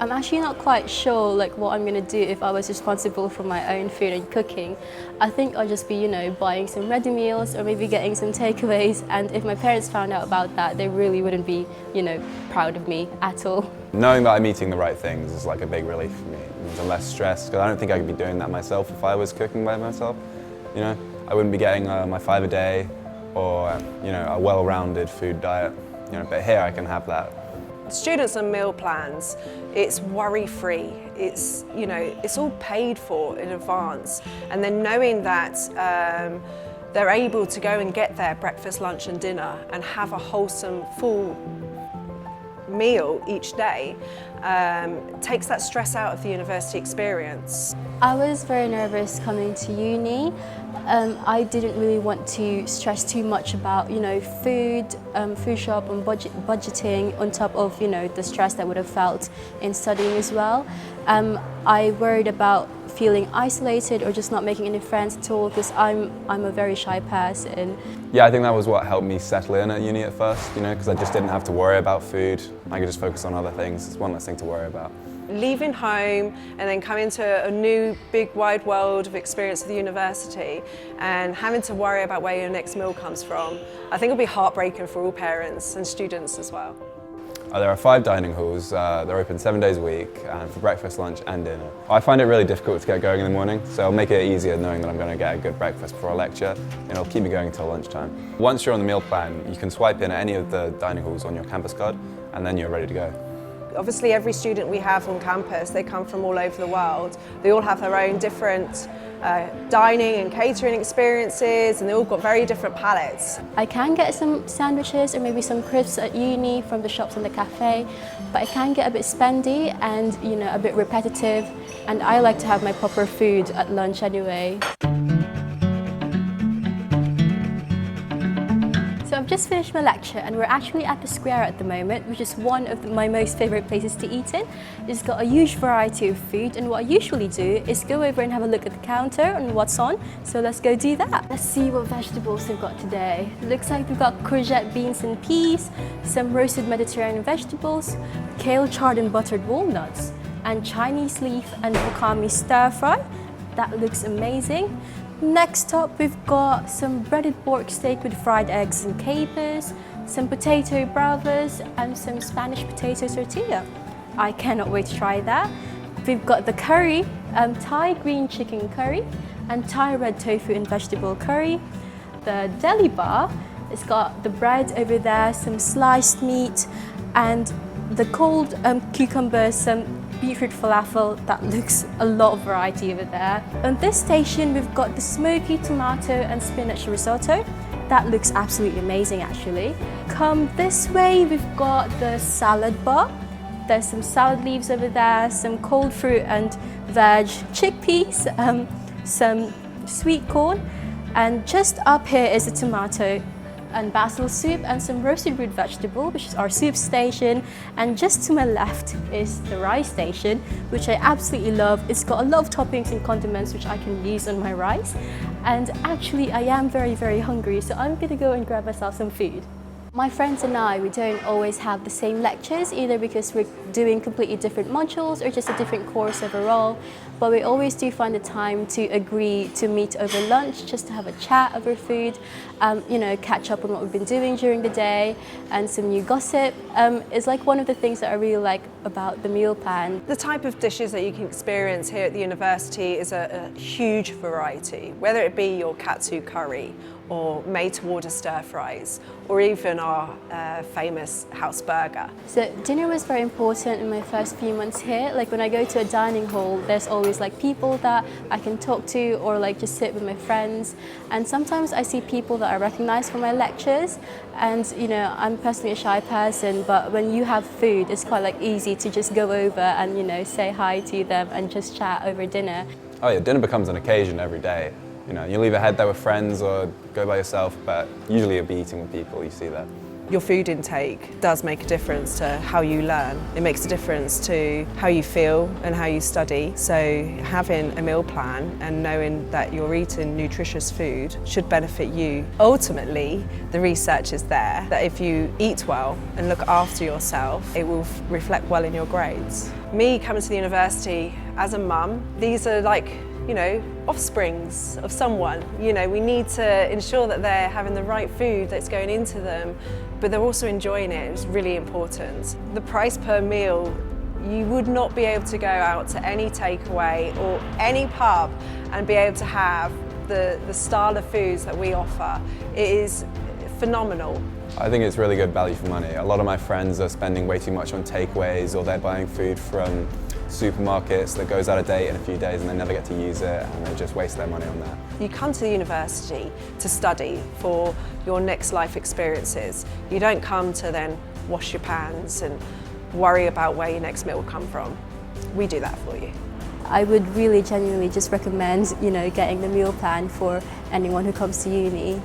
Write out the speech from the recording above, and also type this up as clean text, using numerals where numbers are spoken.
I'm actually not quite sure like what I'm gonna do if I was responsible for my own food and cooking. I think I'll just be, buying some ready meals or maybe getting some takeaways, and if my parents found out about that, they really wouldn't be, proud of me at all. Knowing that I'm eating the right things is like a big relief for me. It means I'm less stressed, because I don't think I could be doing that myself if I was cooking by myself. I wouldn't be getting my 5 a day or, a well-rounded food diet. But here I can have that. Students and meal plans, it's worry-free. It's all paid for in advance. And then knowing that they're able to go and get their breakfast, lunch and dinner and have a wholesome, full meal each day takes that stress out of the university experience. I was very nervous coming to uni. I didn't really want to stress too much about, food shop and budgeting on top of, the stress that I would have felt in studying as well. I worried about feeling isolated or just not making any friends at all because I'm a very shy person. Yeah, I think that was what helped me settle in at uni at first, because I just didn't have to worry about food. I could just focus on other things. It's one less thing to worry about. Leaving home and then coming to a new big wide world of experience at the university and having to worry about where your next meal comes from, I think it'll be heartbreaking for all parents and students as well. There are 5 dining halls. They're open 7 days a week for breakfast, lunch and dinner. I find it really difficult to get going in the morning, so I'll make it easier knowing that I'm going to get a good breakfast before a lecture, and it'll keep me going until lunchtime. Once you're on the meal plan, you can swipe in at any of the dining halls on your campus card, and then you're ready to go. Obviously every student we have on campus, they come from all over the world. They all have their own different dining and catering experiences, and they all got very different palates. I can get some sandwiches or maybe some crisps at uni from the shops in the cafe, but it can get a bit spendy and a bit repetitive, and I like to have my proper food at lunch anyway. So I've just finished my lecture and we're actually at the square at the moment, which is one of my most favourite places to eat in. It's got a huge variety of food, and what I usually do is go over and have a look at the counter and what's on. So let's go do that. Let's see what vegetables they've got today. Looks like we've got courgette, beans and peas, some roasted Mediterranean vegetables, kale, charred and buttered walnuts, and Chinese leaf and wakame stir fry. That looks amazing. Next up, we've got some breaded pork steak with fried eggs and capers, some potato bravas and some Spanish potato tortilla. I cannot wait to try that. We've got the curry, Thai green chicken curry and Thai red tofu and vegetable curry. The deli bar, it's got the bread over there, some sliced meat and the cold cucumbers, some beetroot falafel. That looks a lot of variety over there. On this station we've got the smoky tomato and spinach risotto. That looks absolutely amazing actually. Come this way, we've got the salad bar. There's some salad leaves over there, some cold fruit and veg chickpeas, some sweet corn, and just up here is a tomato and basil soup and some roasted root vegetable, which is our soup station, and just to my left is the rice station, which I absolutely love. It's got a lot of toppings and condiments which I can use on my rice, and actually I am very, very hungry, so I'm gonna go and grab myself some food. My friends and I, we don't always have the same lectures, either because we're doing completely different modules or just a different course overall, but we always do find the time to agree to meet over lunch just to have a chat over food, catch up on what we've been doing during the day and some new gossip. It's like one of the things that I really like about the meal plan. The type of dishes that you can experience here at the university is a huge variety, whether it be your katsu curry or made-to-order stir fries, or even our famous house burger. So dinner was very important in my first few months here. Like when I go to a dining hall, there's always like people that I can talk to or like just sit with my friends. And sometimes I see people that I recognize from my lectures. And I'm personally a shy person, but when you have food, it's quite like easy to just go over and say hi to them and just chat over dinner. Oh yeah, dinner becomes an occasion every day. You'll either head there with friends or go by yourself, but usually you'll be eating with people, you see that. Your food intake does make a difference to how you learn. It makes a difference to how you feel and how you study. So having a meal plan and knowing that you're eating nutritious food should benefit you. Ultimately, the research is there that if you eat well and look after yourself, it will reflect well in your grades. Me coming to the university as a mum, these are like, you know, offsprings of someone. You know, we need to ensure that they're having the right food that's going into them, but they're also enjoying it. It's really important. The price per meal, you would not be able to go out to any takeaway or any pub and be able to have the style of foods that we offer. It is phenomenal. I think it's really good value for money. A lot of my friends are spending way too much on takeaways, or they're buying food from supermarkets that goes out of date in a few days and they never get to use it, and they just waste their money on that. You come to the university to study for your next life experiences. You don't come to then wash your pans and worry about where your next meal will come from. We do that for you. I would really genuinely just recommend, getting the meal plan for anyone who comes to uni.